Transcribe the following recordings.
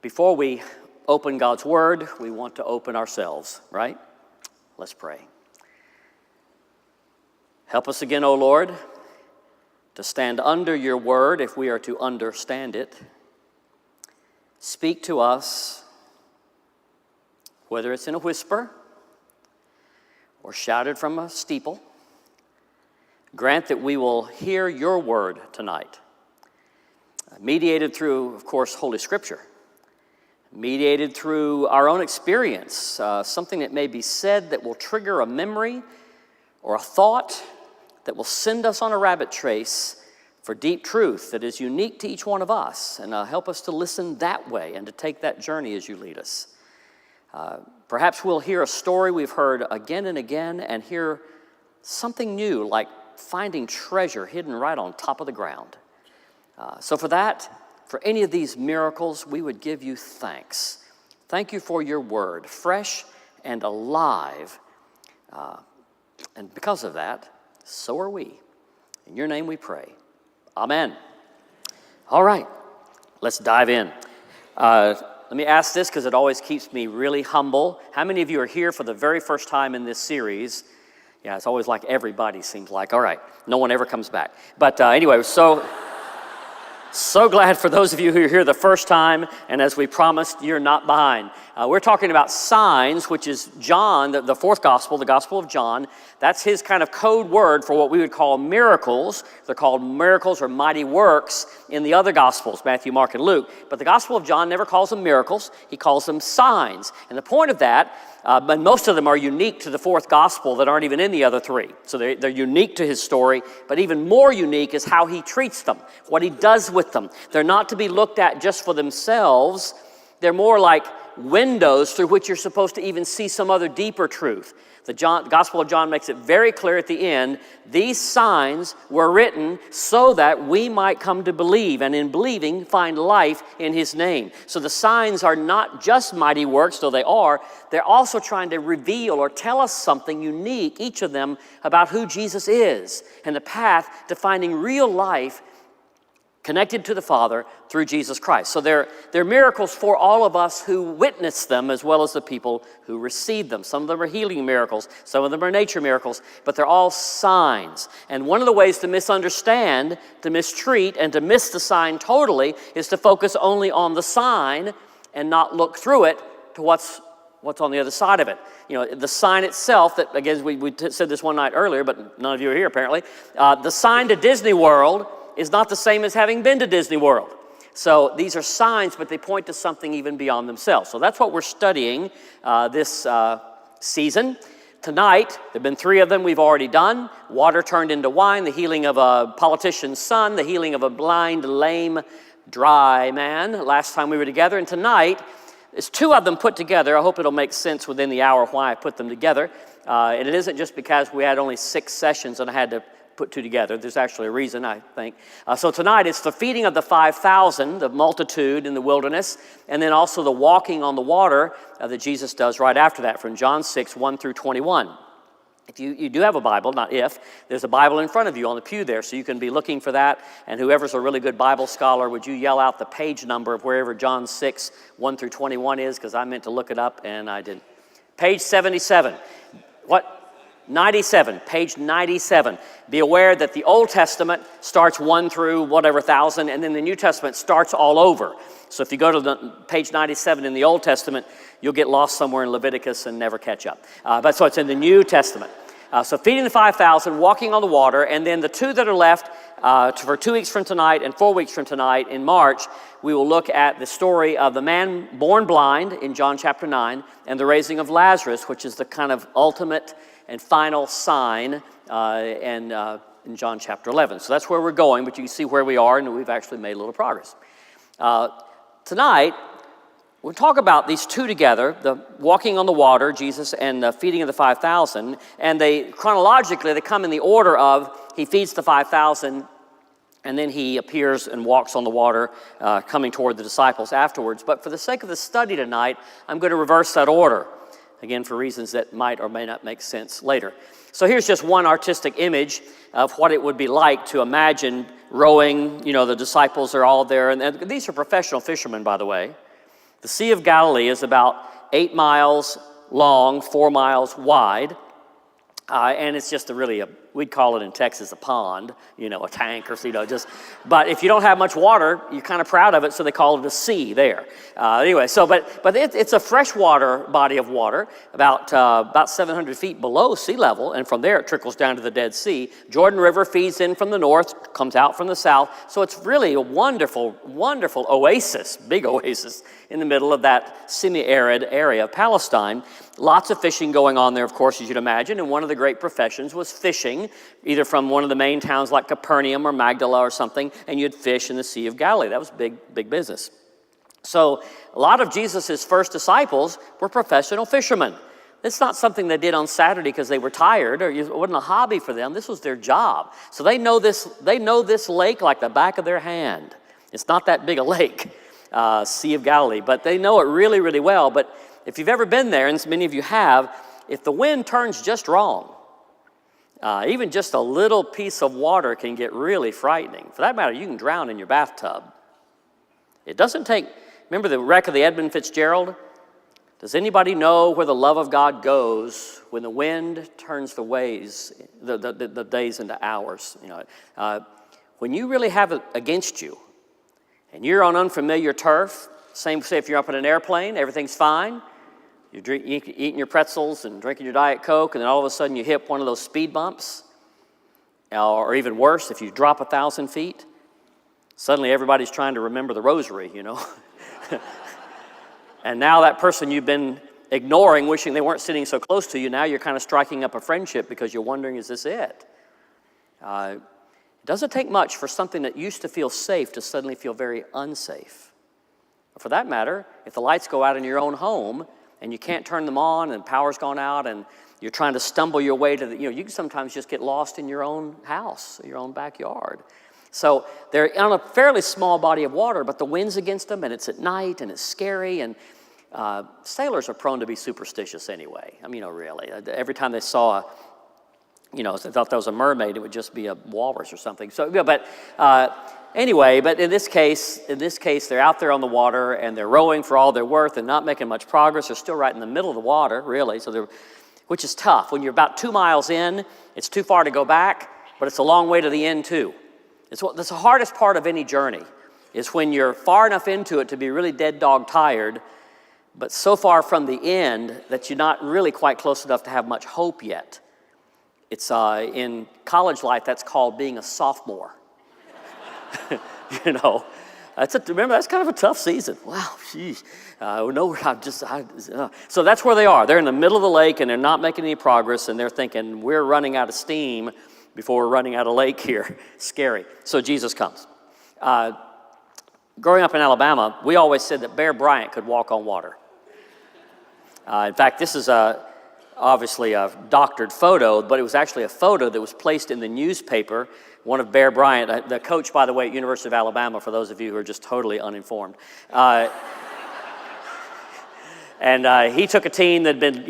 Before we open God's Word, we want to open ourselves, right? Let's pray. Help us again, O Lord, to stand under your Word if we are to understand it. Speak to us, whether it's in a whisper or shouted from a steeple. Grant that we will hear your Word tonight, mediated through, of course, Holy Scripture. Mediated through our own experience, something that may be said that will trigger a memory or a thought that will send us on a rabbit trace for deep truth that is unique to each one of us, and help us to listen that way and to take that journey as you lead us. Perhaps we'll hear a story we've heard again and again and hear something new, like finding treasure hidden right on top of the ground. So for that, for any of these miracles, we would give you thanks. Thank you for your word, fresh and alive. And because of that, so are we. In your name we pray. Amen. All right, let's dive in. Let me ask this because it always keeps me really humble. How many of you are here for the very first time in this series? Yeah, it's always like everybody seems like. All right, no one ever comes back. But anyway, So glad for those of you who are here the first time, and as we promised, you're not behind. We're talking about signs, which is John, the fourth gospel, the Gospel of John. That's his kind of code word for what we would call miracles. They're called miracles or mighty works in the other gospels, Matthew, Mark, and Luke. But the Gospel of John never calls them miracles. He calls them signs. And the point of that, but most of them are unique to the fourth gospel that aren't even in the other three. So they're unique to his story, but even more unique is how he treats them, what he does with them. They're not to be looked at just for themselves. They're more like windows through which you're supposed to even see some other deeper truth. The Gospel of John makes it very clear at the end, these signs were written so that we might come to believe, and in believing find life in his name. So the signs are not just mighty works, though they are, they're also trying to reveal or tell us something unique, each of them, about who Jesus is and the path to finding real life connected to the Father through Jesus Christ. So they're miracles for all of us who witness them as well as the people who receive them. Some of them are healing miracles, some of them are nature miracles, but they're all signs. And one of the ways to misunderstand, to mistreat, and to miss the sign totally is to focus only on the sign and not look through it to what's on the other side of it. You know, the sign itself, that again, we said this one night earlier, but none of you are here apparently. The sign to Disney World is not the same as having been to Disney World. So these are signs, but they point to something even beyond themselves. So that's what we're studying this season. Tonight, there have been 3 of them we've already done. Water turned into wine, the healing of a politician's son, the healing of a blind, lame, dry man, last time we were together. And tonight, there's 2 of them put together. I hope it'll make sense within the hour why I put them together. And it isn't just because we had only 6 sessions and I had to put 2 together. There's actually a reason, I think. So tonight it's the feeding of the 5,000, the multitude in the wilderness, and then also the walking on the water that Jesus does right after that from John 6, 1 through 21. If you do have a Bible, not if, there's a Bible in front of you on the pew there, so you can be looking for that. And whoever's a really good Bible scholar, would you yell out the page number of wherever John 6, 1 through 21 is? Because I meant to look it up and I didn't. Page 77. What? 97, page 97. Be aware that the Old Testament starts 1 through whatever thousand, and then the New Testament starts all over. So if you go to the page 97 in the Old Testament, you'll get lost somewhere in Leviticus and never catch up. But so it's in the New Testament. So feeding the 5,000, walking on the water, and then the 2 that are left for 2 weeks from tonight and 4 weeks from tonight in March, we will look at the story of the man born blind in John chapter 9 and the raising of Lazarus, which is the kind of ultimate and final sign in John chapter 11. So that's where we're going, but you can see where we are, and we've actually made a little progress. Tonight, we'll talk about these 2 together, the walking on the water, Jesus, and the feeding of the 5,000, and they chronologically, they come in the order of he feeds the 5,000, and then he appears and walks on the water, coming toward the disciples afterwards. But for the sake of the study tonight, I'm going to reverse that order. Again, for reasons that might or may not make sense later. So here's just one artistic image of what it would be like to imagine rowing. You know, the disciples are all there. And these are professional fishermen, by the way. The Sea of Galilee is about 8 miles long, 4 miles wide, and it's just we'd call it in Texas a pond, a tank or but if you don't have much water, you're kind of proud of it, so they call it a sea there. Anyway, but it's a freshwater body of water, about 700 feet below sea level, and from there it trickles down to the Dead Sea. Jordan River feeds in from the north, comes out from the south, so it's really a wonderful, wonderful oasis, big oasis, in the middle of that semi-arid area of Palestine. Lots of fishing going on there, of course, as you'd imagine, and one of the great professions was fishing, either from one of the main towns like Capernaum or Magdala or something, and you'd fish in the Sea of Galilee. That was big business. So a lot of Jesus' first disciples were professional fishermen. It's not something they did on Saturday because they were tired, or it wasn't a hobby for them. This was their job. So they know this lake like the back of their hand. It's not that big a lake, Sea of Galilee, but they know it really, really well. But if you've ever been there, and many of you have, if the wind turns just wrong, even just a little piece of water can get really frightening. For that matter, you can drown in your bathtub. It doesn't take, remember the wreck of the Edmund Fitzgerald? Does anybody know where the love of God goes when the wind turns the days into hours? When you really have it against you, and you're on unfamiliar turf, say if you're up in an airplane, everything's fine. You're eating your pretzels and drinking your Diet Coke, and then all of a sudden you hit one of those speed bumps. Or even worse, if you drop 1,000 feet, suddenly everybody's trying to remember the rosary, And now that person you've been ignoring, wishing they weren't sitting so close to you, now you're kind of striking up a friendship because you're wondering, is this it? It doesn't take much for something that used to feel safe to suddenly feel very unsafe. For that matter, if the lights go out in your own home and you can't turn them on and power's gone out and you're trying to stumble your way to you can sometimes just get lost in your own house, your own backyard. So they're on a fairly small body of water, but the wind's against them, and it's at night, and it's scary, and sailors are prone to be superstitious anyway. Really. Every time they saw they thought that was a mermaid, it would just be a walrus or something. So, anyway, but in this case, they're out there on the water, and they're rowing for all they're worth and not making much progress. They're still right in the middle of the water, really, which is tough. When you're about 2 miles in, it's too far to go back, but it's a long way to the end, too. That's the hardest part of any journey, is when you're far enough into it to be really dead dog tired, but so far from the end that you're not really quite close enough to have much hope yet. It's in college life, that's called being a sophomore. Remember, that's kind of a tough season. Wow, geez. So that's where they are. They're in the middle of the lake, and they're not making any progress, and they're thinking, we're running out of steam before we're running out of lake here. Scary. So Jesus comes. Growing up in Alabama, we always said that Bear Bryant could walk on water. In fact, this is obviously a doctored photo, but it was actually a photo that was placed in the newspaper. One of Bear Bryant, the coach, by the way, at University of Alabama, for those of you who are just totally uninformed. And he took a team that had been,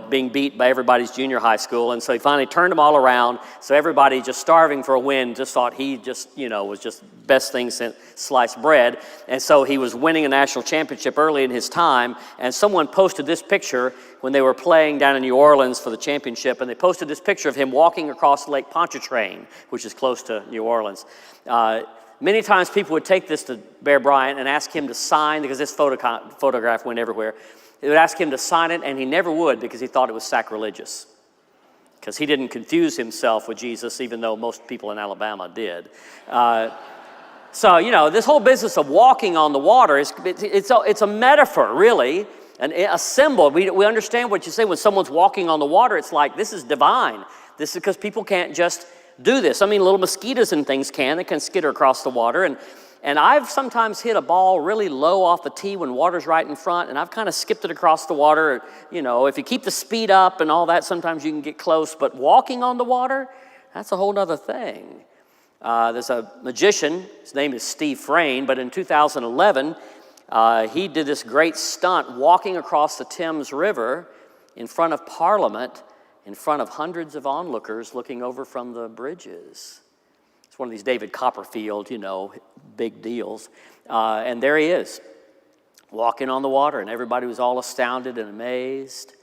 being beat by everybody's junior high school, and so he finally turned them all around. So everybody just starving for a win just thought he was just best thing since sliced bread. And so he was winning a national championship early in his time, and someone posted this picture when they were playing down in New Orleans for the championship, and they posted this picture of him walking across Lake Pontchartrain, which is close to New Orleans. Many times people would take this to Bear Bryant and ask him to sign, because this photograph went everywhere. They would ask him to sign it, and he never would because he thought it was sacrilegious, because he didn't confuse himself with Jesus, even though most people in Alabama did. So this whole business of walking on the water, it's a metaphor, really, and a symbol. We understand what you say when someone's walking on the water. It's like, this is divine. This is because people can't just do this. Little mosquitoes and things they can skitter across the water, and I've sometimes hit a ball really low off the tee when water's right in front, and I've kind of skipped it across the water. If you keep the speed up and all that, sometimes you can get close, but walking on the water, that's a whole other thing. There's a magician, his name is Steve Frayne, but in 2011, he did this great stunt walking across the Thames River in front of Parliament, in front of hundreds of onlookers looking over from the bridges. It's one of these David Copperfield, big deals. And there he is, walking on the water, and everybody was all astounded and amazed.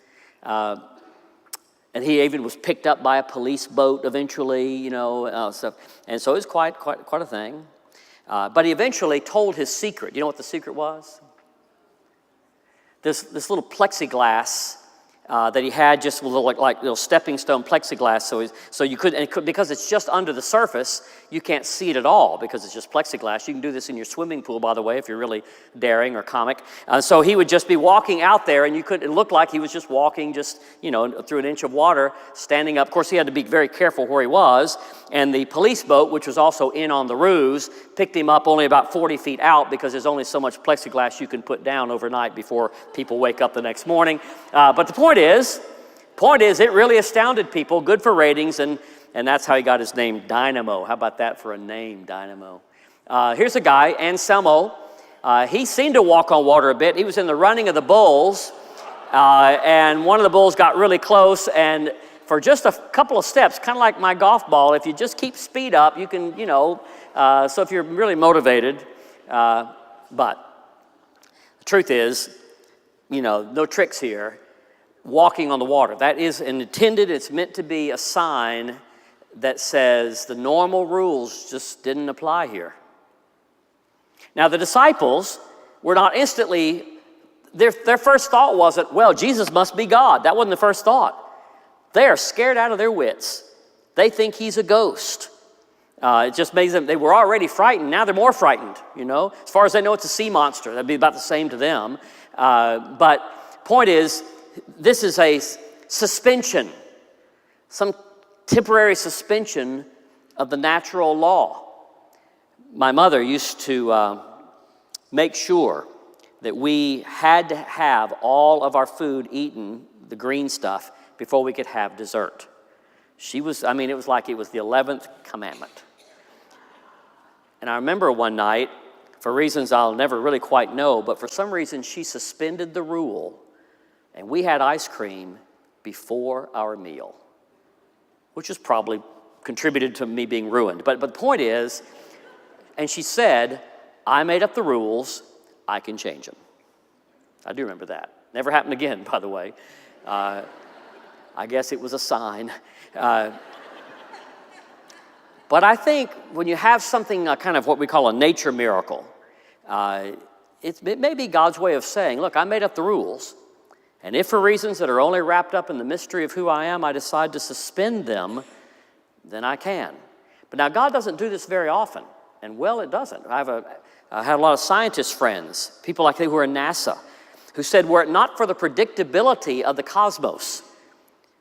And he even was picked up by a police boat eventually, stuff. And so it was quite a thing. But he eventually told his secret. You know what the secret was? This little plexiglass that he had, just a little like little stepping stone plexiglass, so you could, because it's just under the surface, you can't see it at all because it's just plexiglass. You can do this in your swimming pool, by the way, if you're really daring or comic. So he would just be walking out there, and it looked like he was just walking through an inch of water, standing up. Of course, he had to be very careful where he was, and the police boat, which was also in on the ruse, picked him up only about 40 feet out because there's only so much plexiglass you can put down overnight before people wake up the next morning. But the point is, it really astounded people. Good for ratings, and that's how he got his name, Dynamo. How about that for a name, Dynamo? Here's a guy, Anselmo. He seemed to walk on water a bit. He was in the running of the bulls, and one of the bulls got really close, and for just a couple of steps, kind of like my golf ball, if you just keep speed up, you can, so if you're really motivated, but the truth is, no tricks here. Walking on the water. That is intended, it's meant to be a sign that says the normal rules just didn't apply here. Now the disciples were not instantly, their first thought wasn't, well, Jesus must be God. That wasn't the first thought. They are scared out of their wits. They think he's a ghost. It just makes them, they were already frightened, now they're more frightened, As far as they know, it's a sea monster. That'd be about the same to them. But point is, this is a suspension, some temporary suspension of the natural law. My mother used to make sure that we had to have all of our food eaten, the green stuff, before we could have dessert. It was like it was the 11th commandment. And I remember one night, for reasons I'll never really quite know, but for some reason she suspended the rule, and we had ice cream before our meal, which has probably contributed to me being ruined. But the point is, and she said, I made up the rules, I can change them. I do remember that. Never happened again, by the way. I guess it was a sign. But I think when you have something kind of what we call a nature miracle, it may be God's way of saying, look, I made up the rules. And if for reasons that are only wrapped up in the mystery of who I am, I decide to suspend them, then I can. But now God doesn't do this very often. And well, it doesn't. I had a lot of scientist friends, people like they who are in NASA, who said, were it not for the predictability of the cosmos,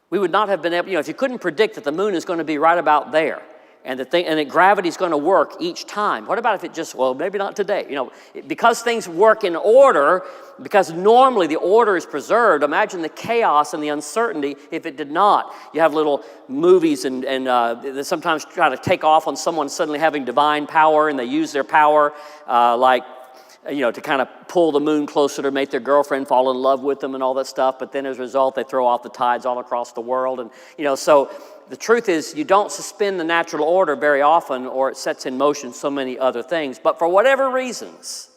we would not have been able, if you couldn't predict that the moon is going to be right about there, and that gravity is going to work each time. What about if it just, maybe not today. Because things work in order, because normally the order is preserved, imagine the chaos and the uncertainty if it did not. You have little movies and they sometimes try to take off on someone suddenly having divine power, and they use their power to kind of pull the moon closer to make their girlfriend fall in love with them and all that stuff. But then as a result, they throw off the tides all across the world. And, so the truth is you don't suspend the natural order very often, or it sets in motion so many other things. But for whatever reasons,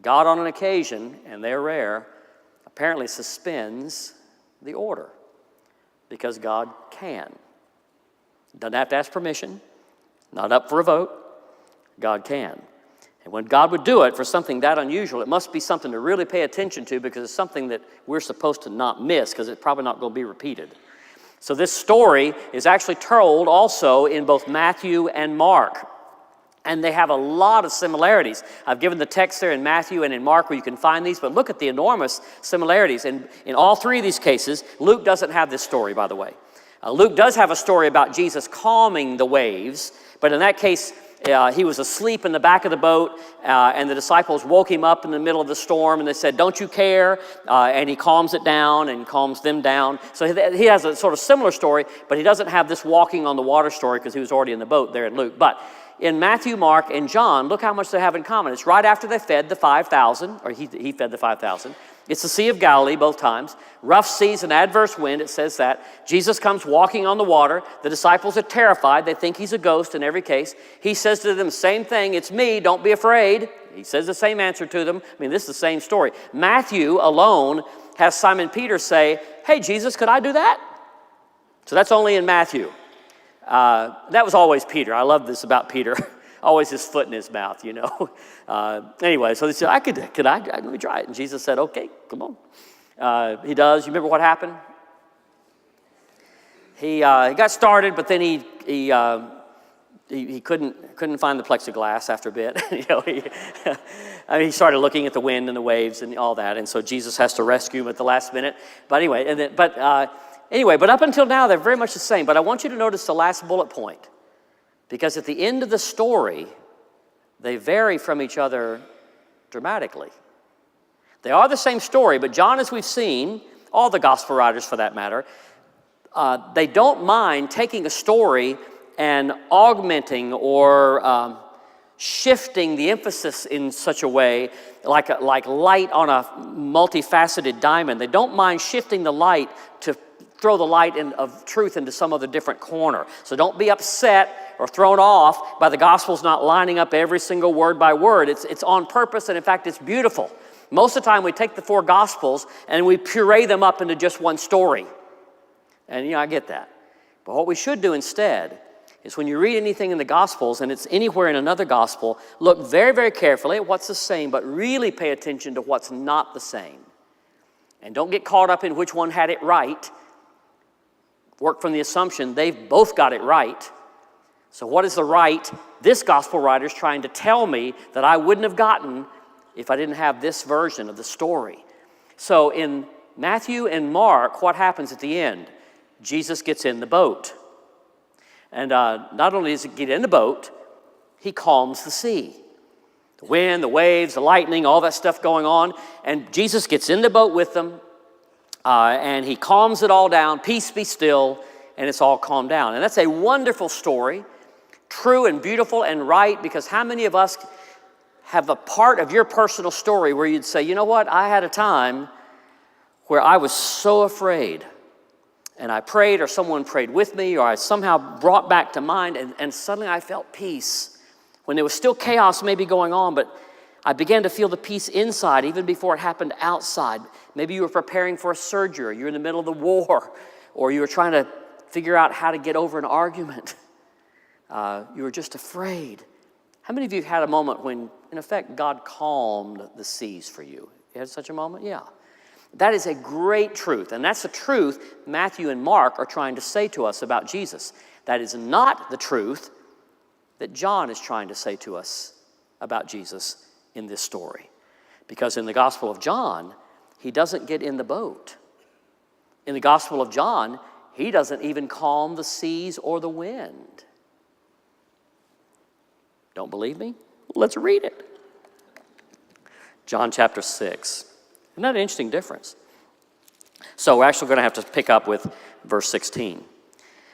God on an occasion, and they're rare, apparently suspends the order because God can. Doesn't have to ask permission, not up for a vote. God can. And when God would do it for something that unusual, it must be something to really pay attention to, because it's something that we're supposed to not miss, because it's probably not going to be repeated. So this story is actually told also in both Matthew and Mark. And they have a lot of similarities. I've given the text there in Matthew and in Mark where you can find these, but look at the enormous similarities. And in all three of these cases, Luke doesn't have this story, by the way. Luke does have a story about Jesus calming the waves, but in that case, he was asleep in the back of the boat, and the disciples woke him up in the middle of the storm, and they said, don't you care? And he calms it down and calms them down. So he has a sort of similar story, but he doesn't have this walking on the water story because he was already in the boat there in Luke. But in Matthew, Mark, and John, look how much they have in common. It's right after they fed the 5,000, or he fed the 5,000. It's the Sea of Galilee both times. Rough seas and adverse wind, it says that. Jesus comes walking on the water. The disciples are terrified. They think he's a ghost in every case. He says to them the same thing. It's me, don't be afraid. He says the same answer to them. I mean, this is the same story. Matthew alone has Simon Peter say, hey, Jesus, could I do that? So that's only in Matthew. That was always Peter. I love this about Peter. Always his foot in his mouth, you know. Anyway, so they said, let me try it. And Jesus said, okay, come on. He does. You remember what happened? He got started, but then he couldn't find the plexiglass after a bit. You know, he started looking at the wind and the waves and all that, and so Jesus has to rescue him at the last minute. But anyway, but up until now, they're very much the same. But I want you to notice the last bullet point. Because at the end of the story, they vary from each other dramatically. They are the same story, but John, as we've seen, all the gospel writers for that matter, they don't mind taking a story and augmenting or shifting the emphasis in such a way, like light on a multifaceted diamond. They don't mind shifting the light to throw the light of truth into some other different corner. So don't be upset or thrown off by the Gospels not lining up every single word by word. It's on purpose, and in fact, it's beautiful. Most of the time, we take the 4 Gospels and we puree them up into just one story. And, you know, I get that. But what we should do instead is when you read anything in the Gospels and it's anywhere in another Gospel, look very, very carefully at what's the same, but really pay attention to what's not the same. And don't get caught up in which one had it right. Work from the assumption they've both got it right. So what is the right this gospel writer is trying to tell me that I wouldn't have gotten if I didn't have this version of the story? So in Matthew and Mark, what happens at the end? Jesus gets in the boat. And not only does he get in the boat, he calms the sea. The wind, the waves, the lightning, all that stuff going on. And Jesus gets in the boat with them. And he calms it all down, peace be still, and it's all calmed down. And that's a wonderful story, true and beautiful and right, because how many of us have a part of your personal story where you'd say, you know what, I had a time where I was so afraid, and I prayed, or someone prayed with me, or I somehow brought back to mind, and suddenly I felt peace, when there was still chaos maybe going on, but I began to feel the peace inside even before it happened outside. Maybe you were preparing for a surgery, or you're in the middle of the war, or you were trying to figure out how to get over an argument. You were just afraid. How many of you had a moment when, in effect, God calmed the seas for you? You had such a moment? Yeah. That is a great truth, and that's the truth Matthew and Mark are trying to say to us about Jesus. That is not the truth that John is trying to say to us about Jesus in this story. Because in the Gospel of John, he doesn't get in the boat. In the Gospel of John, he doesn't even calm the seas or the wind. Don't believe me? Let's read it. John chapter 6. Isn't that an interesting difference? So we're actually going to have to pick up with verse 16.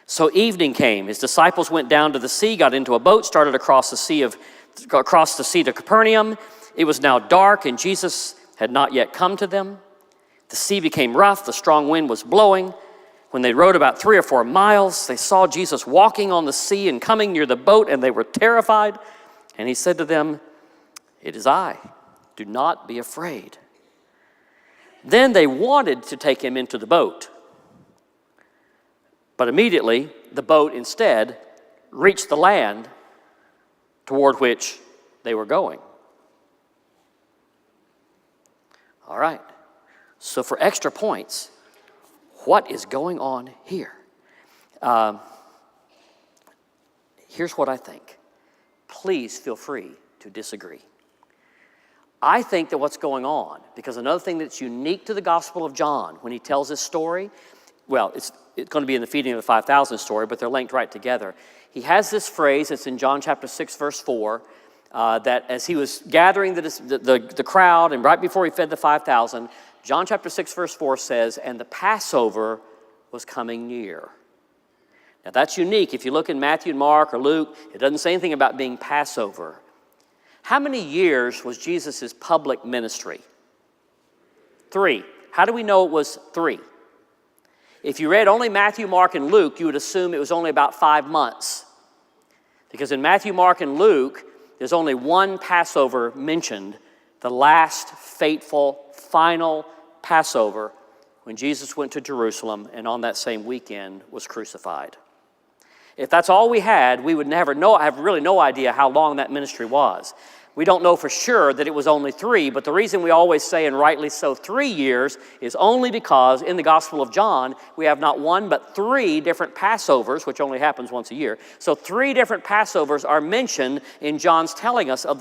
So evening came. His disciples went down to the sea, got into a boat, started across the sea to Capernaum. It was now dark, and Jesus had not yet come to them. The sea became rough, the strong wind was blowing. When they rowed about 3 or 4 miles, they saw Jesus walking on the sea and coming near the boat, and they were terrified. And he said to them, "It is I. Do not be afraid." Then they wanted to take him into the boat. But immediately, the boat instead reached the land toward which they were going. All right. So for extra points, what is going on here? Here's what I think. Please feel free to disagree. I think that what's going on, because another thing that's unique to the Gospel of John when he tells this story, well, it's going to be in the feeding of the 5,000 story, but they're linked right together. He has this phrase, it's in John chapter 6, verse 4, that as he was gathering the crowd and right before he fed the 5,000, John chapter 6, verse 4 says, "And the Passover was coming near." Now that's unique. If you look in Matthew and Mark or Luke, it doesn't say anything about being Passover. How many years was Jesus' public ministry? 3. How do we know it was 3? If you read only Matthew, Mark, and Luke, you would assume it was only about 5 months. Because in Matthew, Mark, and Luke, there's only one Passover mentioned, the last fateful, final Passover, when Jesus went to Jerusalem and on that same weekend was crucified. If that's all we had, we would have really no idea how long that ministry was. We don't know for sure that it was only 3, but the reason we always say, and rightly so, 3 years is only because in the Gospel of John, we have not 1 but 3 different Passovers, which only happens once a year. So 3 different Passovers are mentioned in John's telling us of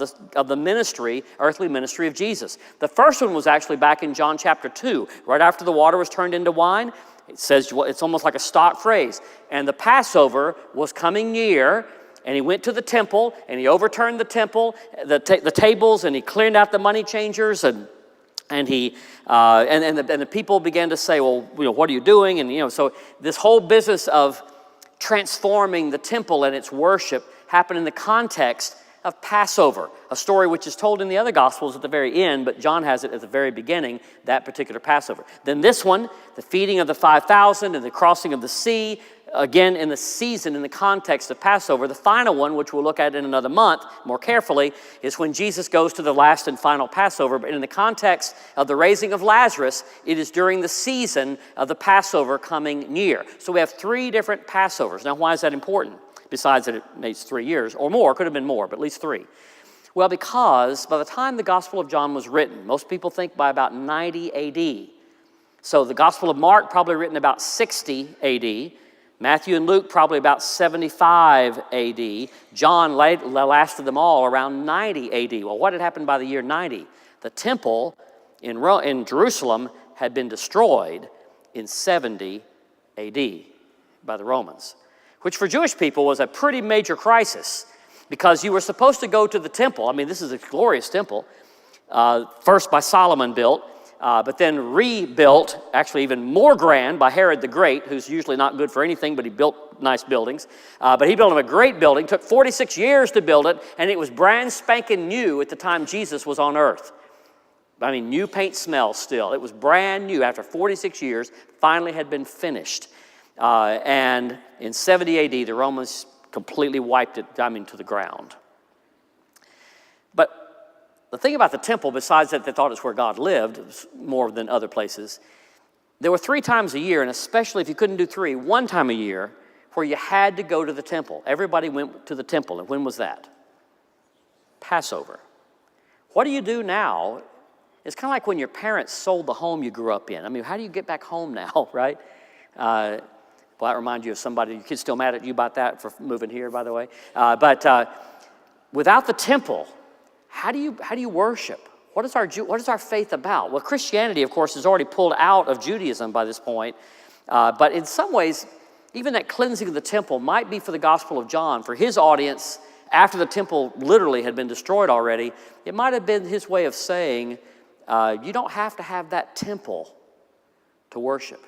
the ministry, earthly ministry of Jesus. The first one was actually back in John chapter 2, right after the water was turned into wine. It says, it's almost like a stock phrase. And the Passover was coming near, and he went to the temple, and he overturned the temple, the tables, and he cleared out the money changers, and the people began to say, well, what are you doing? And so this whole business of transforming the temple and its worship happened in the context of Passover, a story which is told in the other Gospels at the very end, but John has it at the very beginning, that particular Passover. Then this one, the feeding of the 5,000 and the crossing of the sea, again in the season, in the context of Passover. The final one, which we'll look at in another month more carefully, is when Jesus goes to the last and final Passover. But in the context of the raising of Lazarus, it is during the season of the Passover coming near. So we have 3 different Passovers. Now, why is that important? Besides that it makes 3 years or more, could have been more, but at least 3. Well, because by the time the Gospel of John was written, most people think by about 90 AD. So the Gospel of Mark probably written about 60 AD. Matthew and Luke probably about 75 AD. John, the last of them all, around 90 AD. Well, what had happened by the year 90? The temple in Jerusalem had been destroyed in 70 AD by the Romans, which for Jewish people was a pretty major crisis because you were supposed to go to the temple. I mean, this is a glorious temple, first by Solomon built, but then rebuilt, actually even more grand, by Herod the Great, who's usually not good for anything, but he built nice buildings. But he built him a great building, took 46 years to build it, and it was brand spanking new at the time Jesus was on earth. I mean, new paint smell still. It was brand new after 46 years, finally had been finished. And in 70 AD, the Romans completely wiped it, to the ground. But the thing about the temple, besides that they thought it's where God lived, it was more than other places, there were 3 times a year, and especially if you couldn't do 3, 1 time a year, where you had to go to the temple. Everybody went to the temple, and when was that? Passover. What do you do now? It's kind of like when your parents sold the home you grew up in. I mean, how do you get back home now, right? Well, that reminds you of somebody. Your kid's still mad at you about that for moving here, by the way. But without the temple, how do you worship? What is our faith about? Well, Christianity, of course, is already pulled out of Judaism by this point. But in some ways, even that cleansing of the temple might be for the Gospel of John, for his audience, after the temple literally had been destroyed already. It might have been his way of saying, you don't have to have that temple to worship.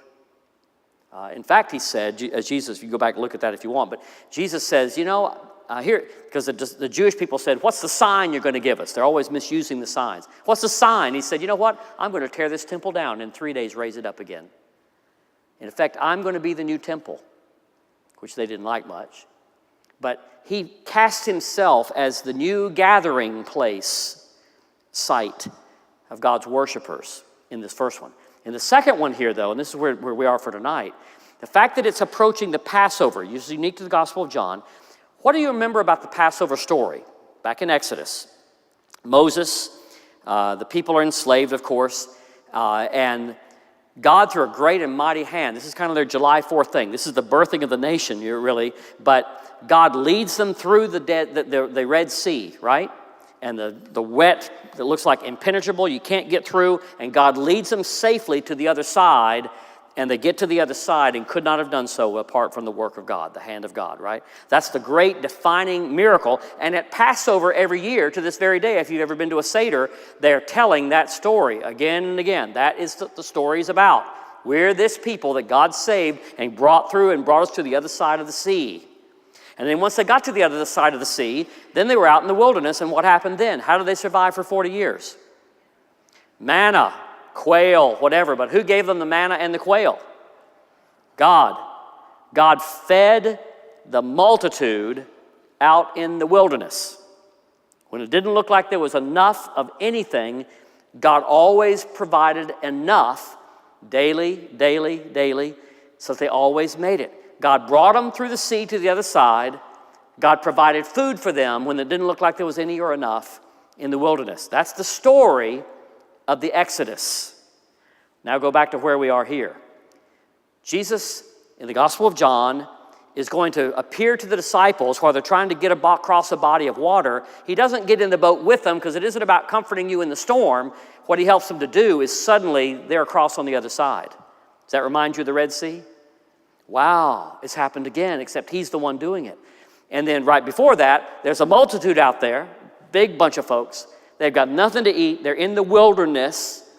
In fact, he said, as Jesus, you go back and look at that if you want, but Jesus says, here, because the Jewish people said, what's the sign you're going to give us? They're always misusing the signs. What's the sign? He said, you know what? I'm going to tear this temple down and in 3 days raise it up again. In effect, I'm going to be the new temple, which they didn't like much. But he cast himself as the new gathering place, site of God's worshipers in this first one. In the second one here, though, and this is where we are for tonight, the fact that it's approaching the Passover, is unique to the Gospel of John. What do you remember about the Passover story? Back in Exodus, Moses, the people are enslaved, of course, and God, through a great and mighty hand, this is kind of their July 4th thing. This is the birthing of the nation, really, but God leads them through the Red Sea, right? And the wet that looks like impenetrable, you can't get through, and God leads them safely to the other side, and they get to the other side and could not have done so apart from the work of God, the hand of God, right? That's the great defining miracle, and at Passover every year to this very day, if you've ever been to a Seder, they're telling that story again and again. That is what the story is about. We're this people that God saved and brought through and brought us to the other side of the sea. And then once they got to the other side of the sea, then they were out in the wilderness, and what happened then? How did they survive for 40 years? Manna, quail, whatever. But who gave them the manna and the quail? God. God fed the multitude out in the wilderness. When it didn't look like there was enough of anything, God always provided enough daily, so that they always made it. God brought them through the sea to the other side. God provided food for them when it didn't look like there was any or enough in the wilderness. That's the story of the Exodus. Now go back to where we are here. Jesus, in the Gospel of John, is going to appear to the disciples while they're trying to get across a body of water. He doesn't get in the boat with them because it isn't about comforting you in the storm. What he helps them to do is suddenly they're across on the other side. Does that remind you of the Red Sea? Wow, it's happened again, except he's the one doing it. And then right before that, there's a multitude out there, big bunch of folks. They've got nothing to eat. They're in the wilderness,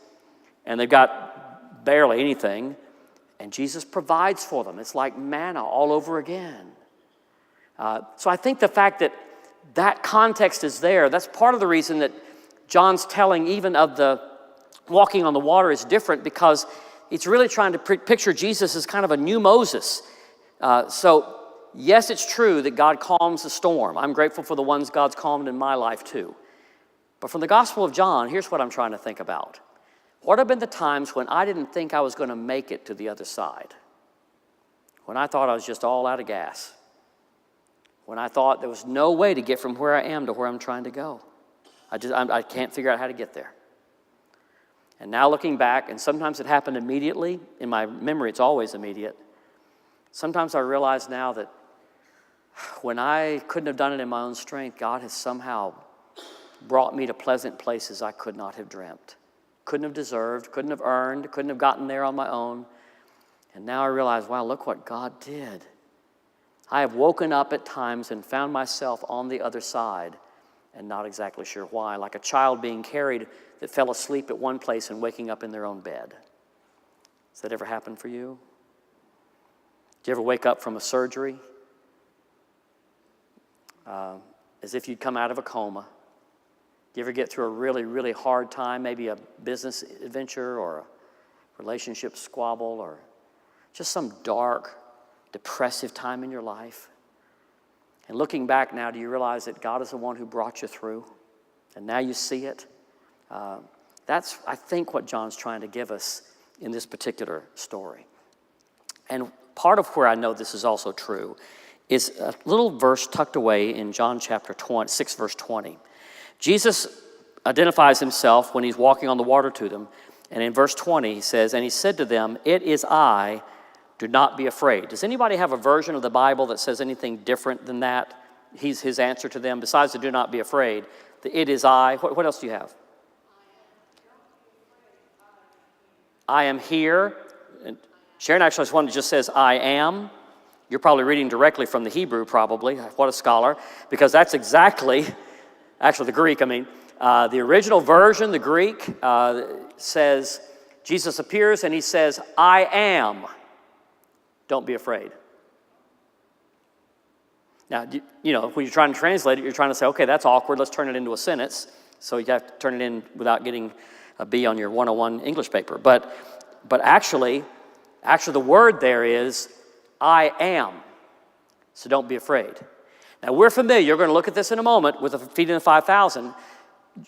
and they've got barely anything. And Jesus provides for them. It's like manna all over again. So I think the fact that that context is there, that's part of the reason that John's telling even of the walking on the water is different, because it's really trying to picture Jesus as kind of a new Moses. So yes, it's true that God calms the storm. I'm grateful for the ones God's calmed in my life too. But from the Gospel of John, here's what I'm trying to think about. What have been the times when I didn't think I was going to make it to the other side? When I thought I was just all out of gas? When I thought there was no way to get from where I am to where I'm trying to go? I can't figure out how to get there. And now looking back, and sometimes it happened immediately. In my memory, it's always immediate. Sometimes I realize now that when I couldn't have done it in my own strength, God has somehow brought me to pleasant places I could not have dreamt. Couldn't have deserved, couldn't have earned, couldn't have gotten there on my own. And now I realize, wow, look what God did. I have woken up at times and found myself on the other side and not exactly sure why, like a child being carried that fell asleep at one place and waking up in their own bed. Has that ever happened for you? Did you ever wake up from a surgery as if you'd come out of a coma? Do you ever get through a really hard time, maybe a business adventure or a relationship squabble or just some dark, depressive time in your life? And looking back now, do you realize that God is the one who brought you through? And now you see it? That's, I think, what John's trying to give us in this particular story. And part of where I know this is also true is a little verse tucked away in John chapter 6, verse 20. Jesus identifies himself when he's walking on the water to them. And in verse 20, he says, "And he said to them, 'It is I, do not be afraid.'" Does anybody have a version of the Bible that says anything different than that? His answer to them, besides the "do not be afraid," the "it is I." What else do you have? I am here. And Sharon actually has one that just says, "I am." You're probably reading directly from the Hebrew, probably. What a scholar. Because that's exactly... Actually, the Greek, the original version, the Greek, says, Jesus appears and he says, "I am. Don't be afraid." Now, you know, when you're trying to translate it, you're trying to say, okay, that's awkward. Let's turn it into a sentence. So you have to turn it in without getting a B on your 101 English paper. But actually, the word there is, "I am. So don't be afraid." Now, we're familiar, we're going to look at this in a moment, with the feeding of the 5,000.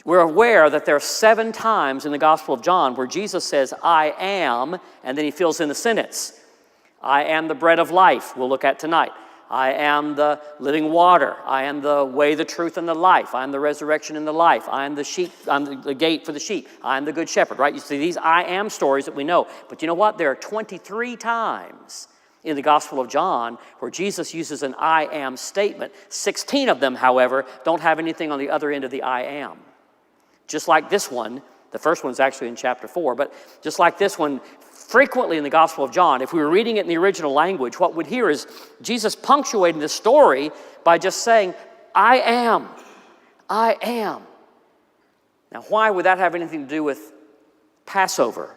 We're aware that there are 7 times in the Gospel of John where Jesus says, "I am," and then he fills in the sentence. "I am the bread of life," we'll look at tonight. "I am the living water. I am the way, the truth, and the life. I am the resurrection and the life. I am the sheep. I'm the gate for the sheep. I am the good shepherd," right? You see these "I am" stories that we know. But you know what? There are 23 times in the Gospel of John where Jesus uses an "I am" statement. 16 of them, however, don't have anything on the other end of the "I am." Just like this one, the first one's actually in chapter 4, but just like this one, frequently in the Gospel of John, if we were reading it in the original language, what we'd hear is Jesus punctuating the story by just saying, "I am, I am." Now, why would that have anything to do with Passover,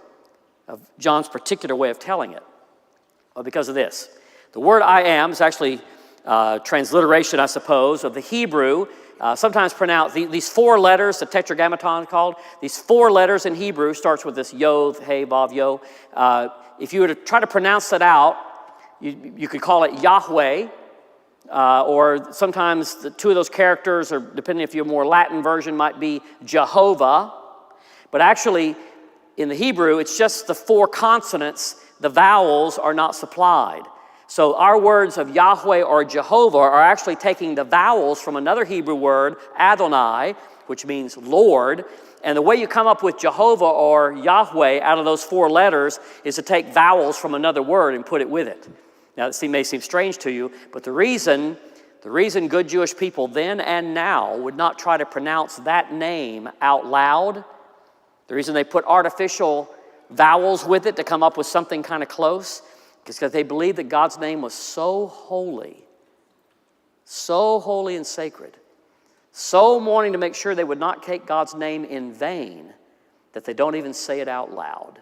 of John's particular way of telling it? Well, because of this. The word "I am" is actually transliteration, I suppose, of the Hebrew, sometimes pronounced, these four letters, the tetragrammaton called, these four letters in Hebrew starts with this yod, hey, vav, yo. If you were to try to pronounce that out, you could call it Yahweh, or sometimes the two of those characters, or depending if you're a more Latin version, might be Jehovah. But actually, in the Hebrew, it's just the four consonants. The vowels are not supplied. So our words of Yahweh or Jehovah are actually taking the vowels from another Hebrew word, Adonai, which means Lord. And the way you come up with Jehovah or Yahweh out of those four letters is to take vowels from another word and put it with it. Now, it may seem strange to you, but the reason good Jewish people then and now would not try to pronounce that name out loud, the reason they put artificial vowels with it to come up with something kind of close, is because they believed that God's name was so holy and sacred, so wanting to make sure they would not take God's name in vain, that they don't even say it out loud.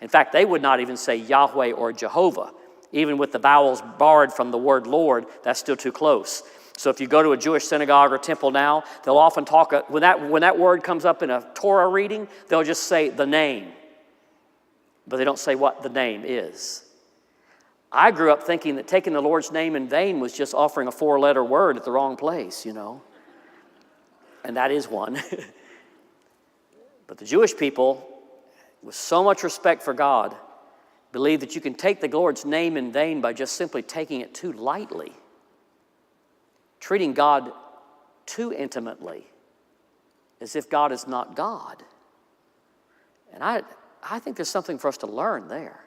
In fact, they would not even say Yahweh or Jehovah. Even with the vowels barred from the word Lord, that's still too close. So if you go to a Jewish synagogue or temple now, they'll often talk, when that word comes up in a Torah reading, they'll just say the name. But they don't say what the name is. I grew up thinking that taking the Lord's name in vain was just offering a four-letter word at the wrong place, you know. And that is one. But the Jewish people, with so much respect for God, believe that you can take the Lord's name in vain by just simply taking it too lightly, treating God too intimately, as if God is not God. And I think there's something for us to learn there.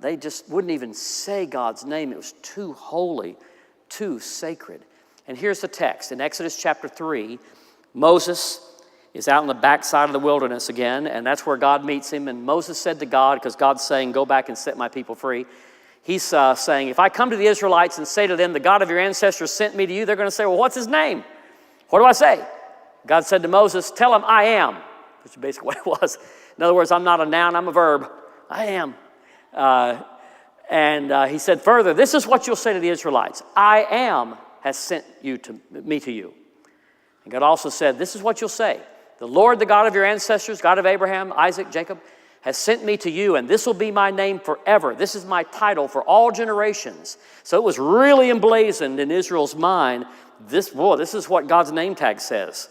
They just wouldn't even say God's name. It was too holy, too sacred. And here's the text. In Exodus chapter 3, Moses is out in the backside of the wilderness again, and that's where God meets him. And Moses said to God, because God's saying, go back and set my people free. He's saying, if I come to the Israelites and say to them, the God of your ancestors sent me to you, they're going to say, well, what's his name? What do I say? God said to Moses, tell him I am, which is basically what it was. In other words, I'm not a noun, I'm a verb. I am. He said further, this is what you'll say to the Israelites. I am has sent me to you. And God also said, this is what you'll say. The Lord, the God of your ancestors, God of Abraham, Isaac, Jacob, has sent me to you, and this will be my name forever. This is my title for all generations. So it was really emblazoned in Israel's mind. This is what God's name tag says.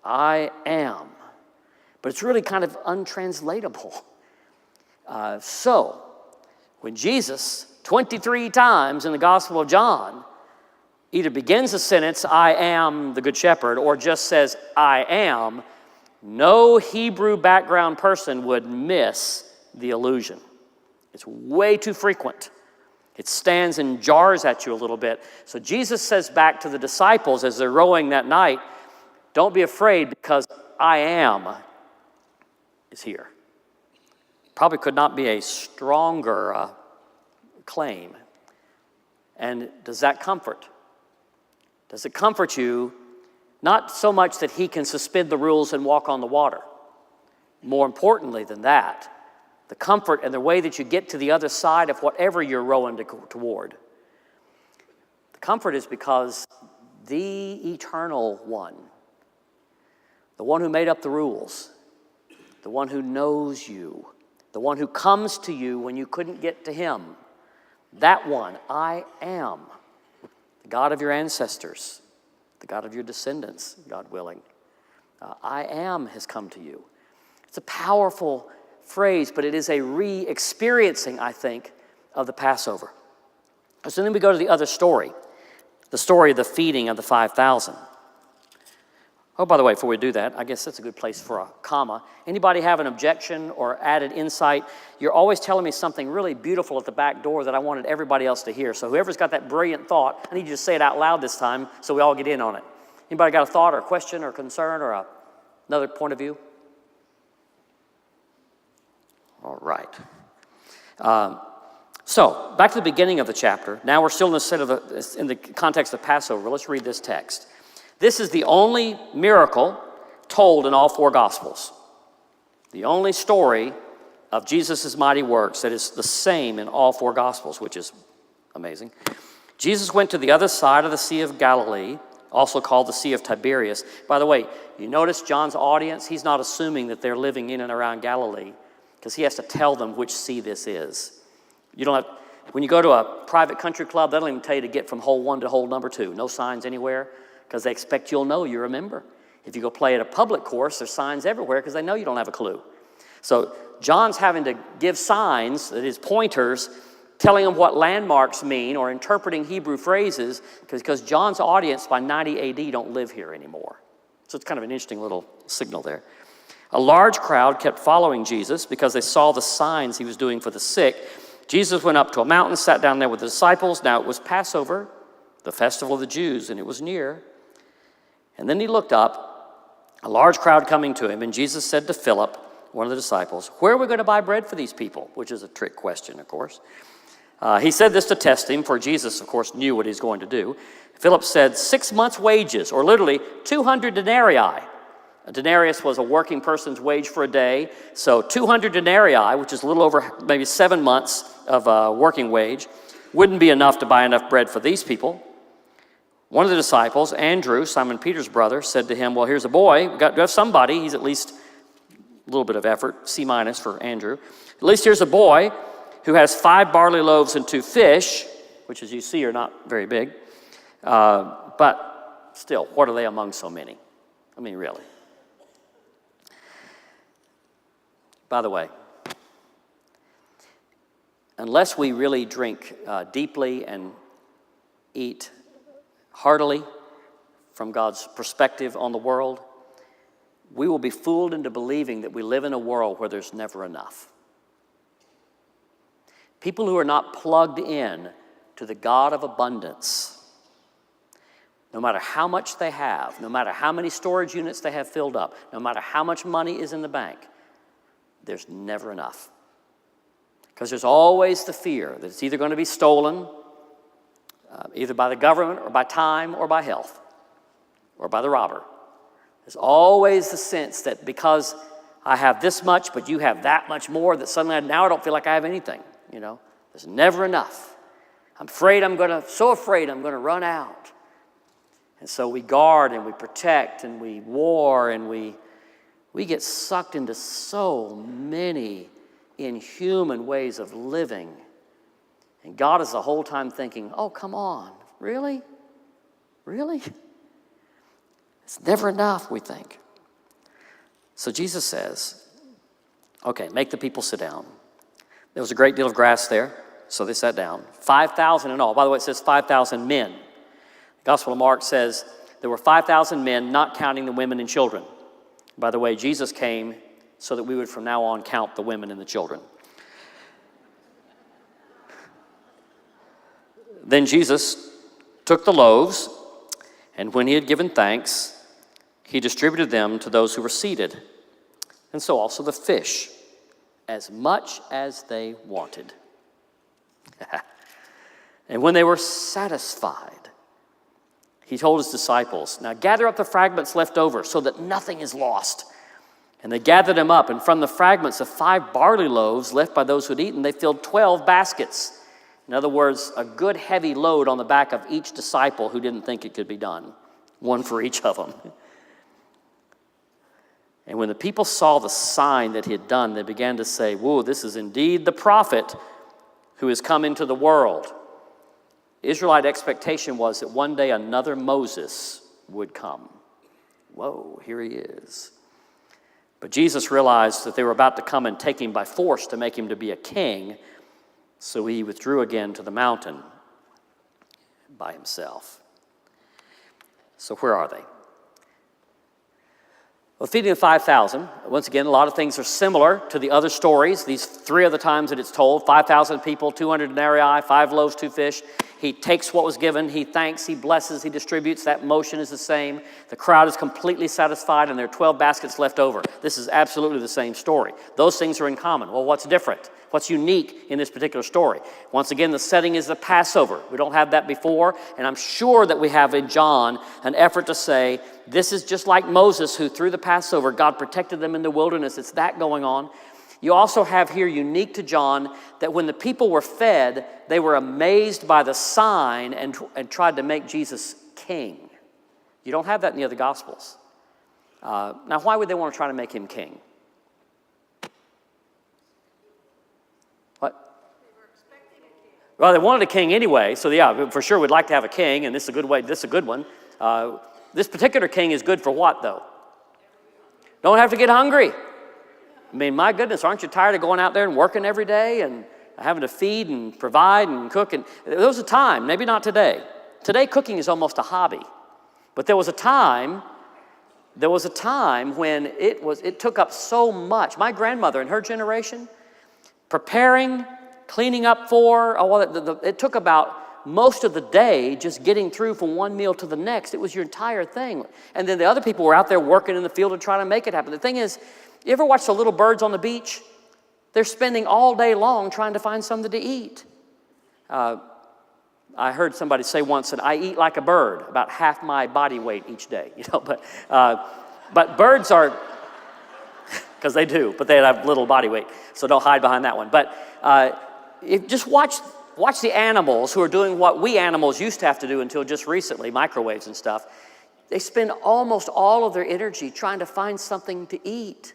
I am. But it's really kind of untranslatable. So when Jesus, 23 times in the Gospel of John, either begins a sentence, I am the Good Shepherd, or just says, I am, no Hebrew background person would miss the allusion. It's way too frequent. It stands and jars at you a little bit. So Jesus says back to the disciples as they're rowing that night, don't be afraid because I am is here. Probably could not be a stronger claim. And does that comfort? Does it comfort you? Not so much that he can suspend the rules and walk on the water. More importantly than that, the comfort and the way that you get to the other side of whatever you're rowing toward. The comfort is because the eternal one, the one who made up the rules, the one who knows you, the one who comes to you when you couldn't get to him, that one, I am, the God of your ancestors, the God of your descendants, God willing. I am has come to you. It's a powerful phrase, but it is a re-experiencing, I think, of the Passover. So then we go to the other story, the story of the feeding of the 5,000. Oh, by the way, before we do that, I guess that's a good place for a comma. Anybody have an objection or added insight? You're always telling me something really beautiful at the back door that I wanted everybody else to hear. So whoever's got that brilliant thought, I need you to say it out loud this time so we all get in on it. Anybody got a thought or a question or concern or another point of view? All right. So back to the beginning of the chapter. Now we're still in the context of Passover. Let's read this text. This is the only miracle told in all four Gospels. The only story of Jesus' mighty works that is the same in all four Gospels, which is amazing. Jesus went to the other side of the Sea of Galilee, also called the Sea of Tiberias. By the way, you notice John's audience, he's not assuming that they're living in and around Galilee, because he has to tell them which sea this is. You don't have, when you go to a private country club, they don't even tell you to get from hole 1 to hole number 2. No signs anywhere, because they expect you'll know you're a member. If you go play at a public course, there's signs everywhere because they know you don't have a clue. So John's having to give signs, that is pointers, telling them what landmarks mean or interpreting Hebrew phrases, because John's audience by 90 AD don't live here anymore. So it's kind of an interesting little signal there. A large crowd kept following Jesus because they saw the signs he was doing for the sick. Jesus went up to a mountain, sat down there with the disciples. Now it was Passover, the festival of the Jews, and it was near. And then he looked up, a large crowd coming to him, and Jesus said to Philip, one of the disciples, "Where are we going to buy bread for these people?" Which is a trick question, of course. He said this to test him, for Jesus, of course, knew what he's going to do. Philip said, 6 months' wages, or literally 200 denarii. A denarius was a working person's wage for a day. So 200 denarii, which is a little over maybe 7 months of working wage, wouldn't be enough to buy enough bread for these people. One of the disciples, Andrew, Simon Peter's brother, said to him, "Well, here's a boy. We've got to have somebody." He's at least a little bit of effort, C- for Andrew. "At least here's a boy who has 5 barley loaves and 2 fish," which, as you see, are not very big. But still, what are they among so many? I mean, really. By the way, unless we really drink deeply and eat heartily from God's perspective on the world, we will be fooled into believing that we live in a world where there's never enough. People who are not plugged in to the God of abundance, no matter how much they have, no matter how many storage units they have filled up, no matter how much money is in the bank, there's never enough. Because there's always the fear that it's either going to be stolen, either by the government or by time or by health or by the robber. There's always the sense that because I have this much, but you have that much more, that suddenly now I don't feel like I have anything. You know, there's never enough. I'm so afraid I'm going to run out. And so we guard and we protect and we war and we get sucked into so many inhuman ways of living. And God is the whole time thinking, "Oh, come on, really? Really?" It's never enough, we think. So Jesus says, "Okay, make the people sit down." There was a great deal of grass there, so they sat down. 5,000 in all. By the way, it says 5,000 men. The Gospel of Mark says there were 5,000 men, not counting the women and children. By the way, Jesus came so that we would from now on count the women and the children. Then Jesus took the loaves, and when he had given thanks, he distributed them to those who were seated, and so also the fish, as much as they wanted. And when they were satisfied, he told his disciples, "Now gather up the fragments left over so that nothing is lost." And they gathered them up, and from the fragments of 5 barley loaves left by those who had eaten, they filled 12 baskets. In other words, a good heavy load on the back of each disciple who didn't think it could be done. One for each of them. And when the people saw the sign that he had done, they began to say, "Whoa, this is indeed the prophet who has come into the world." Israelite expectation was that one day another Moses would come. Whoa, here he is. But Jesus realized that they were about to come and take him by force to make him to be a king, so he withdrew again to the mountain by himself. So where are they? Well, feeding the 5,000, once again, a lot of things are similar to the other stories. These 3 other times that it's told, 5,000 people, 200 denarii, 5 loaves, 2 fish. He takes what was given, he thanks, he blesses, he distributes. That motion is the same. The crowd is completely satisfied, and there are 12 baskets left over. This is absolutely the same story. Those things are in common. Well, what's different? What's unique in this particular story? Once again, the setting is the Passover. We don't have that before, and I'm sure that we have in John an effort to say, this is just like Moses, who through the Passover, God protected them in the wilderness. It's that going on. You also have here, unique to John, that when the people were fed, they were amazed by the sign and tried to make Jesus king. You don't have that in the other Gospels. Now, why would they want to try to make him king? What? They were expecting a king. Well, they wanted a king anyway, so yeah, for sure we'd like to have a king, and this is a good way. This is a good one. This particular king is good for what, though? Don't have to get hungry. I mean, my goodness, aren't you tired of going out there and working every day and having to feed and provide and cook? And there was a time, maybe not today. Today, cooking is almost a hobby. But there was a time when it took up so much. My grandmother in her generation, preparing, cleaning up it took about most of the day just getting through from one meal to the next. It was your entire thing. And then the other people were out there working in the field and trying to make it happen. The thing is, you ever watch the little birds on the beach? They're spending all day long trying to find something to eat. I heard somebody say once that I eat like a bird, about half my body weight each day. But birds are, because they do, but they have little body weight, so don't hide behind that one. But just watch the animals who are doing what we animals used to have to do until just recently, microwaves and stuff. They spend almost all of their energy trying to find something to eat.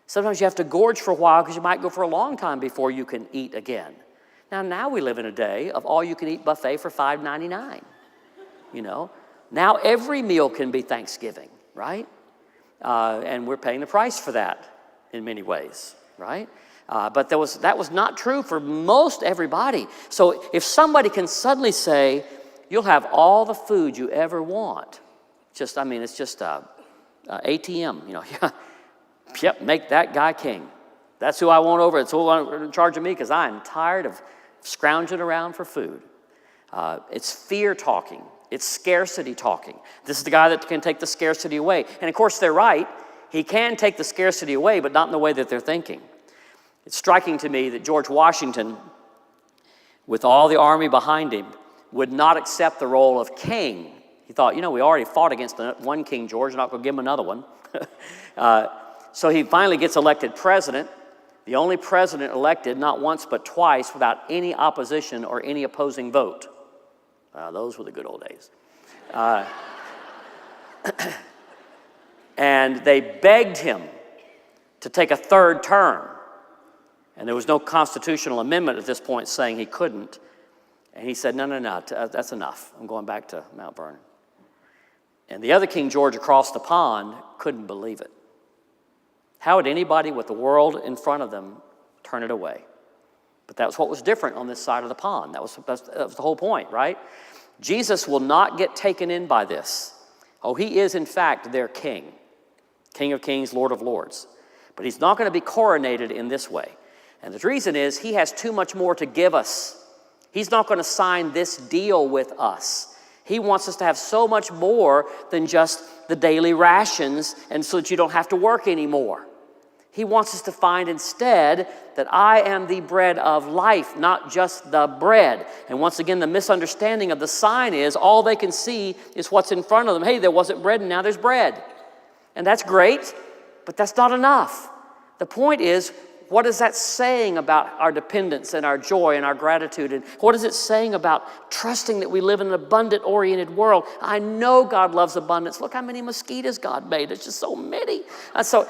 Sometimes you have to gorge for a while because you might go for a long time before you can eat again. Now we live in a day of all-you-can-eat buffet for $5.99. Now every meal can be Thanksgiving, right? And we're paying the price for that in many ways, right? But that was not true for most everybody. So if somebody can suddenly say, you'll have all the food you ever want, it's just ATM, Yep, make that guy king. That's who I want over. It's who I want in charge of me because I'm tired of scrounging around for food. It's fear talking. It's scarcity talking. This is the guy that can take the scarcity away. And of course, they're right. He can take the scarcity away, but not in the way that they're thinking. It's striking to me that George Washington, with all the army behind him, would not accept the role of king. He thought, we already fought against one King George. We're not going to give him another one. So he finally gets elected president, the only president elected not once but twice without any opposition or any opposing vote. Those were the good old days. And they begged him to take a third term. And there was no constitutional amendment at this point saying he couldn't. And he said, no, that's enough. I'm going back to Mount Vernon. And the other King George across the pond couldn't believe it. How would anybody with the world in front of them turn it away? But that's what was different on this side of the pond. That was the whole point, right? Jesus will not get taken in by this. Oh, he is, in fact, their king. King of kings, Lord of lords. But he's not going to be coronated in this way. And the reason is he has too much more to give us. He's not going to sign this deal with us. He wants us to have so much more than just the daily rations and so that you don't have to work anymore. He wants us to find instead that I am the bread of life, not just the bread. And once again, the misunderstanding of the sign is all they can see is what's in front of them. Hey, there wasn't bread and now there's bread. And that's great, but that's not enough. The point is, what is that saying about our dependence and our joy and our gratitude? And what is it saying about trusting that we live in an abundant-oriented world? I know God loves abundance. Look how many mosquitoes God made. It's just so many. And so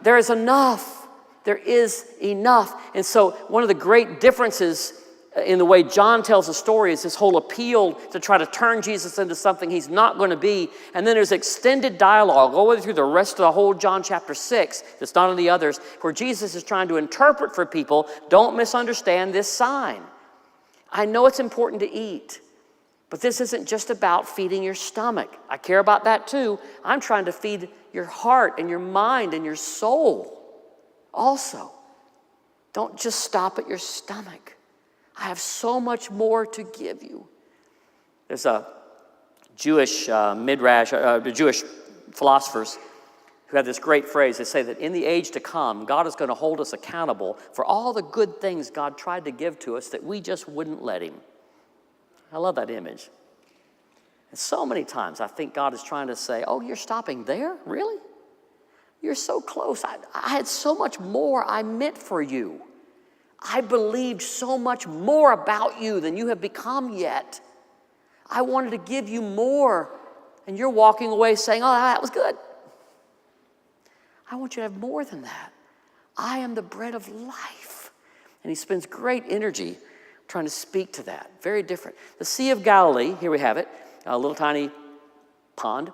there is enough. There is enough. And so one of the great differences in the way John tells the story is this whole appeal to try to turn Jesus into something he's not going to be. And then there's extended dialogue all the way through the rest of the whole John chapter 6, that's not in the others, where Jesus is trying to interpret for people, don't misunderstand this sign. I know it's important to eat, but this isn't just about feeding your stomach. I care about that too. I'm trying to feed your heart and your mind and your soul also. Don't just stop at your stomach. I have so much more to give you. There's a Jewish Jewish philosophers who have this great phrase. They say that in the age to come, God is going to hold us accountable for all the good things God tried to give to us that we just wouldn't let him. I love that image. And so many times I think God is trying to say, oh, you're stopping there? Really? You're so close. I had so much more I meant for you. I believed so much more about you than you have become yet. I wanted to give you more, and you're walking away saying, oh, that was good. I want you to have more than that. I am the bread of life. And he spends great energy trying to speak to that. Very different. The Sea of Galilee, here we have it, a little tiny pond.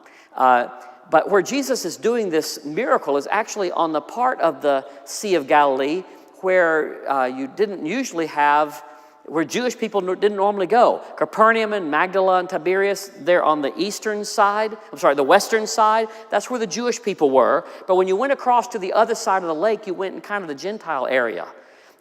But where Jesus is doing this miracle is actually on the part of the Sea of Galilee where you didn't usually have, where Jewish people didn't normally go. Capernaum and Magdala and Tiberias, they're on the eastern side, the western side. That's where the Jewish people were. But when you went across to the other side of the lake, you went in kind of the Gentile area.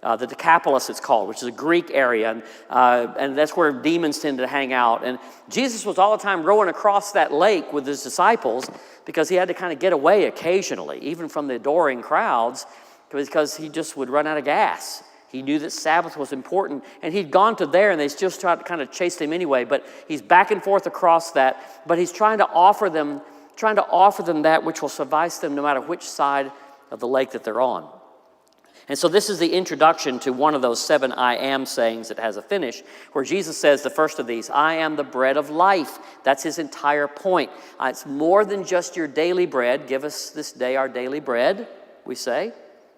The Decapolis it's called, which is a Greek area, and that's where demons tend to hang out. And Jesus was all the time rowing across that lake with his disciples because he had to kind of get away occasionally, even from the adoring crowds, because he just would run out of gas. He knew that Sabbath was important, and he'd gone to there, and they just tried to kind of chase him anyway. But he's back and forth across that, but he's trying to offer them that which will suffice them no matter which side of the lake that they're on. And so this is the introduction to one of those 7 I am sayings that has a finish, where Jesus says the first of these, I am the bread of life. That's his entire point. It's more than just your daily bread. Give us this day our daily bread, we say.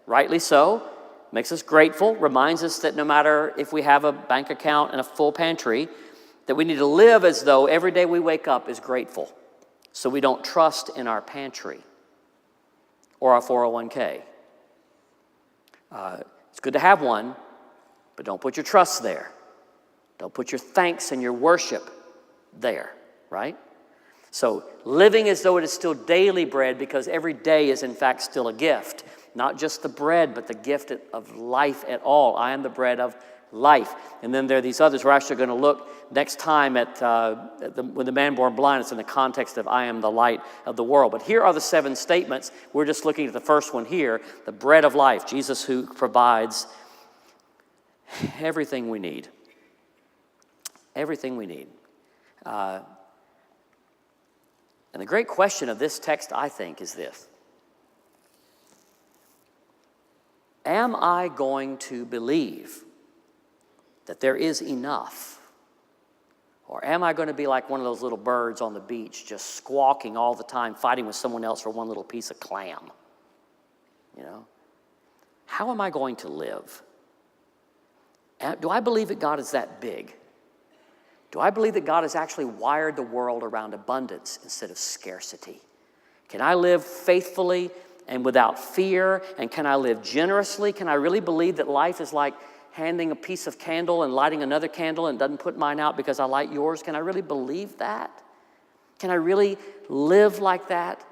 Rightly so. Makes us grateful. Reminds us that no matter if we have a bank account and a full pantry, that we need to live as though every day we wake up is grateful. So we don't trust in our pantry or our 401k. It's good to have one, but don't put your trust there. Don't put your thanks and your worship there, right? So living as though it is still daily bread, because every day is in fact still a gift. Not just the bread, but the gift of life at all. I am the bread of life. And then there are these others. We're actually going to look next time at when the man born blind. It's in the context of I am the light of the world. But here are the 7 statements. We're just looking at the first one here, the bread of life. Jesus who provides everything we need. Everything we need. And the great question of this text, I think, is this. Am I going to believe that there is enough? Or am I going to be like one of those little birds on the beach, just squawking all the time, fighting with someone else for one little piece of clam? You know? How am I going to live? Do I believe that God is that big? Do I believe that God has actually wired the world around abundance instead of scarcity? Can I live faithfully and without fear? And can I live generously? Can I really believe that life is like handing a piece of candle and lighting another candle and doesn't put mine out because I light yours? Can I really believe that? Can I really live like that?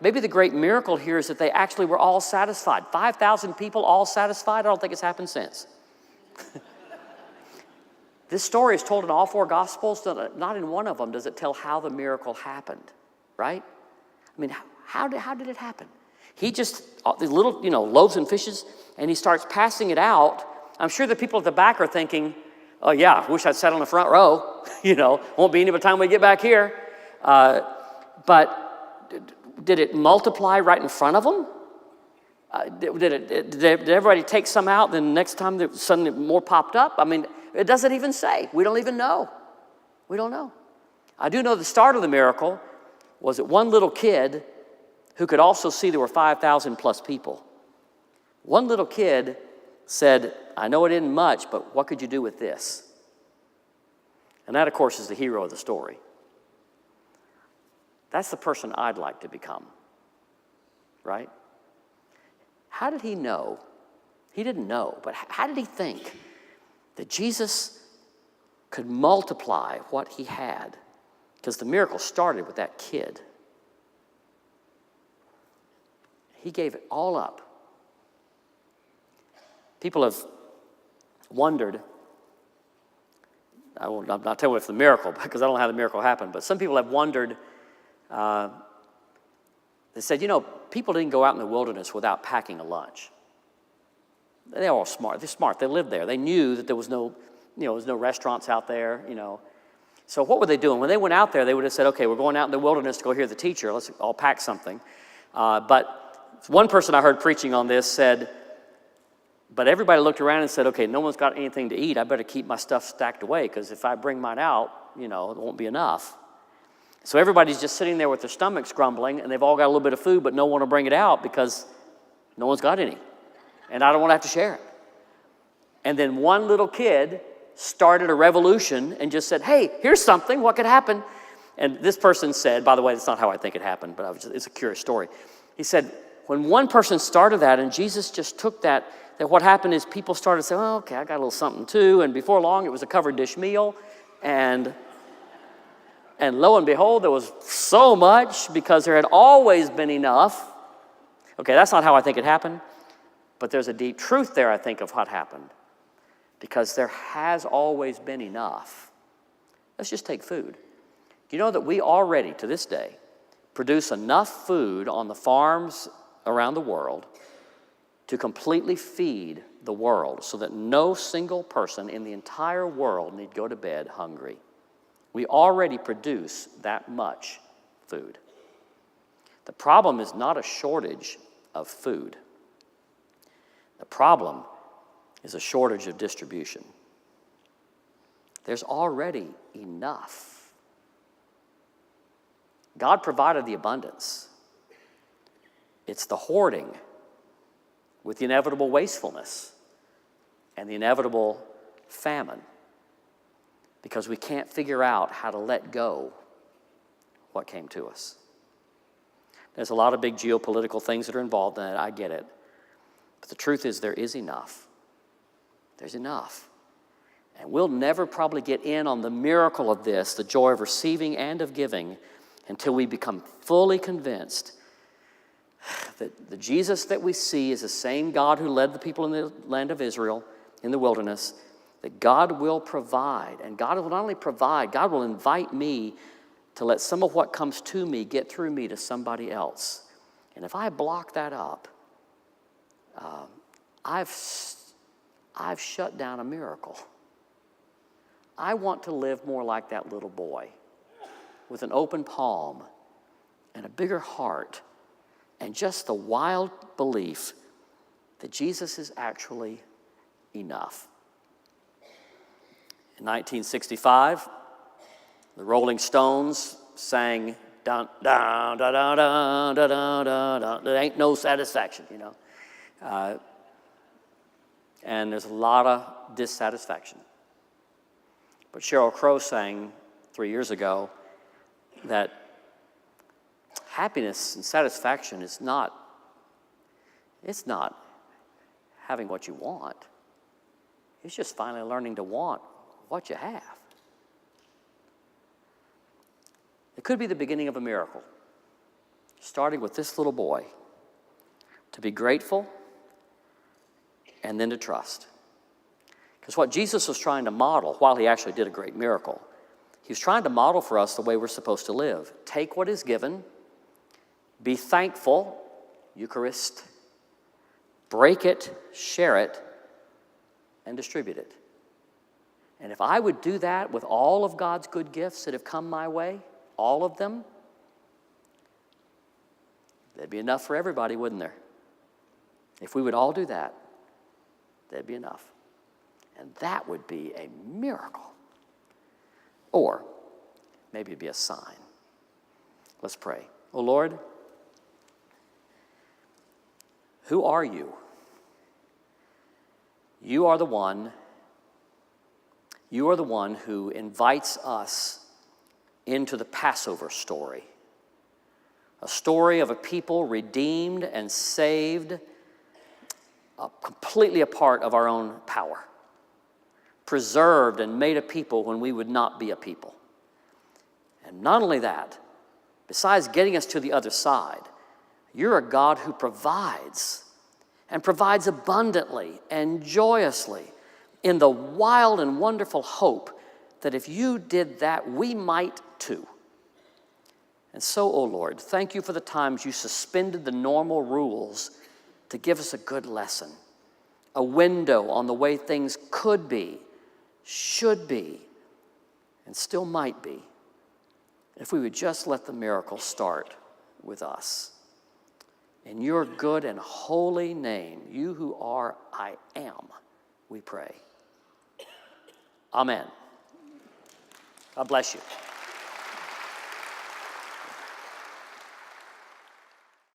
Maybe the great miracle here is that they actually were all satisfied. 5,000 people all satisfied? I don't think it's happened since. This story is told in all 4 Gospels. Not in one of them does it tell how the miracle happened, right? I mean, how did it happen? He just, these little, loaves and fishes, and he starts passing it out. I'm sure the people at the back are thinking, oh yeah, I wish I'd sat on the front row. Won't be any by the time we get back here. But did it multiply right in front of them? Did everybody take some out, then next time suddenly more popped up? I mean, it doesn't even say. We don't even know. We don't know. I do know the start of the miracle was that one little kid who could also see there were 5,000 plus people. One little kid said, I know it isn't much, but what could you do with this? And that, of course, is the hero of the story. That's the person I'd like to become, right? How did he know? He didn't know, but how did he think that Jesus could multiply what he had? Because the miracle started with that kid. He gave it all up. People have wondered, I'm not telling you it's the miracle because I don't know how the miracle happened, but some people have wondered, they said, people didn't go out in the wilderness without packing a lunch. They're all smart. They're smart. They lived there. They knew that there was no restaurants out there, So what were they doing? When they went out there, they would have said, okay, we're going out in the wilderness to go hear the teacher. Let's all pack something. But one person I heard preaching on this said, but everybody looked around and said, okay, no one's got anything to eat. I better keep my stuff stacked away because if I bring mine out, it won't be enough. So everybody's just sitting there with their stomachs grumbling, and they've all got a little bit of food, but no one will bring it out because no one's got any. And I don't want to have to share it. And then one little kid started a revolution and just said, hey, here's something, what could happen? And this person said, by the way, that's not how I think it happened, but it's a curious story. He said, when one person started that and Jesus just took that what happened is people started saying, oh, okay, I got a little something too. And before long, it was a covered dish meal. And lo and behold, there was so much because there had always been enough. Okay, that's not how I think it happened. But there's a deep truth there, I think, of what happened. Because there has always been enough. Let's just take food. Do you know that we already, to this day, produce enough food on the farms around the world to completely feed the world so that no single person in the entire world need go to bed hungry? We already produce that much food. The problem is not a shortage of food. The problem is a shortage of distribution. There's already enough. God provided the abundance. It's the hoarding with the inevitable wastefulness and the inevitable famine because we can't figure out how to let go what came to us. There's a lot of big geopolitical things that are involved in it. I get it. But the truth is there is enough. There's enough. And we'll never probably get in on the miracle of this, the joy of receiving and of giving, until we become fully convinced that the Jesus that we see is the same God who led the people in the land of Israel in the wilderness, that God will provide. And God will not only provide, God will invite me to let some of what comes to me get through me to somebody else. And if I block that up, I've shut down a miracle. I want to live more like that little boy with an open palm and a bigger heart and just the wild belief that Jesus is actually enough. In 1965, the Rolling Stones sang, dun, dun, dun, dun, dun, dun, dun, dun, dun. There ain't no satisfaction, and there's a lot of dissatisfaction. But Sheryl Crow sang 3 years ago that happiness and satisfaction is not having what you want. It's just finally learning to want what you have. It could be the beginning of a miracle, starting with this little boy, to be grateful and then to trust. Because what Jesus was trying to model, while he actually did a great miracle, he was trying to model for us the way we're supposed to live. Take what is given, be thankful, Eucharist, break it, share it, and distribute it. And if I would do that with all of God's good gifts that have come my way, all of them, there'd be enough for everybody, wouldn't there? If we would all do that, there'd be enough. And that would be a miracle. Or maybe it'd be a sign. Let's pray. Oh Lord, who are you? You are the one who invites us into the Passover story. A story of a people redeemed and saved, completely a part of our own power. Preserved and made a people when we would not be a people. And not only that, besides getting us to the other side, you're a God who provides, and provides abundantly and joyously in the wild and wonderful hope that if you did that, we might too. And so, oh Lord, thank you for the times you suspended the normal rules to give us a good lesson, a window on the way things could be, should be, and still might be, if we would just let the miracle start with us. In your good and holy name, you who are I am, we pray. Amen. God bless you.